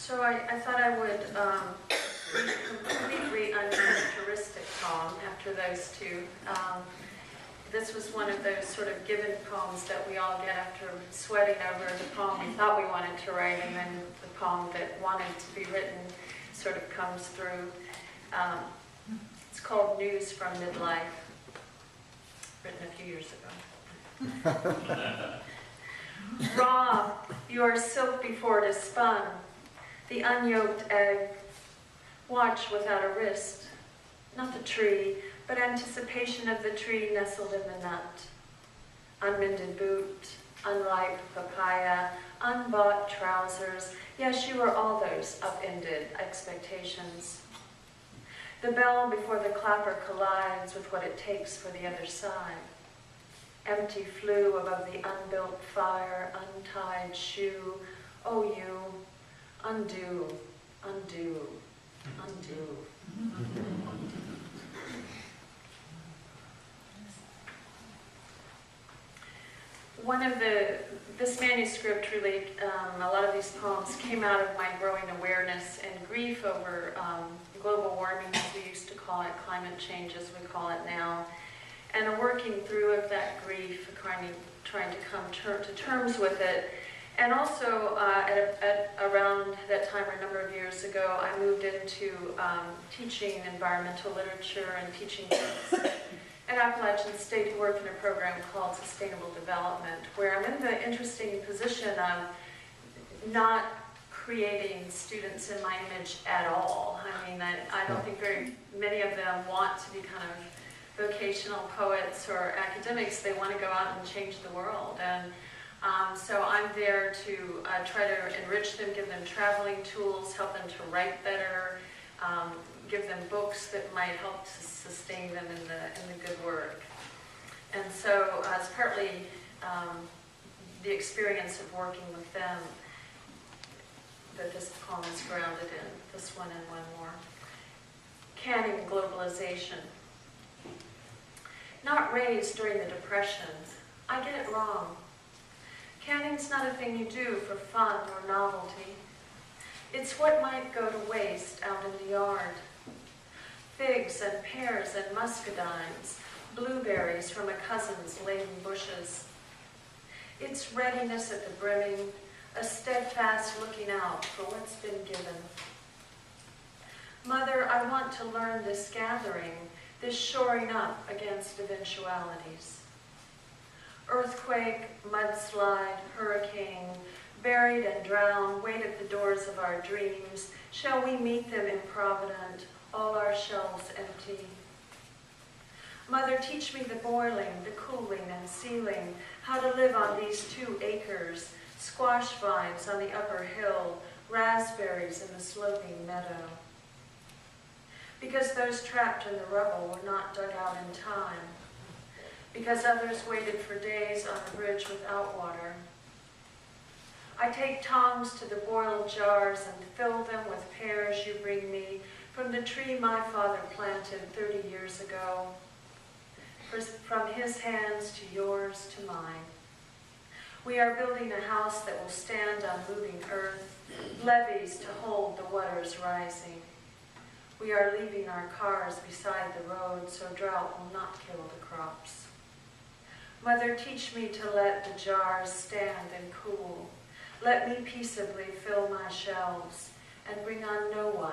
So I thought I would read a completely uncharacteristic poem after those two. This was one of those sort of given poems that we all get after sweating over the poem we thought we wanted to write, and then the poem that wanted to be written sort of comes through. It's called News from Midlife, written a few years ago. Raw, you are silk before it is spun, the unyoked egg. Watch without a wrist, not the tree, but anticipation of the tree nestled in the nut. Unmended boot, unripe papaya, unbought trousers. Yes, you are all those upended expectations. The bell before the clapper collides with what it takes for the other side. Empty flue above the unbuilt fire, untied shoe. Oh, you, undo, undo, undo. This manuscript really, a lot of these poems came out of my growing awareness and grief over global warming, as we used to call it, climate change as we call it now, and a working through of that grief, trying to come to terms with it. And also, at around that time, or a number of years ago, I moved into teaching environmental literature and teaching kids at Appalachian State who work in a program called Sustainable Development, where I'm in the interesting position of not creating students in my image at all. I mean, I don't think very many of them want to be kind of vocational poets or academics. They want to go out and change the world. And so I'm there to try to enrich them, give them traveling tools, help them to write better, give them books that might help to sustain them in the good work. And so it's partly the experience of working with them that this poem is grounded in, this one and one more. Canning Globalization. Not raised during the Depression. I get it wrong. Canning's not a thing you do for fun or novelty. It's what might go to waste out in the yard. Figs and pears and muscadines, blueberries from a cousin's laden bushes. It's readiness at the brimming, a steadfast looking out for what's been given. Mother, I want to learn this gathering, this shoring up against eventualities. Earthquake, mudslide, hurricane, buried and drowned, wait at the doors of our dreams. Shall we meet them improvident, all our shelves empty? Mother, teach me the boiling, the cooling and sealing, how to live on these 2 acres, squash vines on the upper hill, raspberries in the sloping meadow. Because those trapped in the rubble were not dug out in time. Because others waited for days on a bridge without water. I take tongs to the boiled jars and fill them with pears you bring me from the tree my father planted 30 years ago. From his hands to yours to mine. We are building a house that will stand on moving earth, levees to hold the waters rising. We are leaving our cars beside the road so drought will not kill the crops. Mother, teach me to let the jars stand and cool. Let me peaceably fill my shelves and bring on no one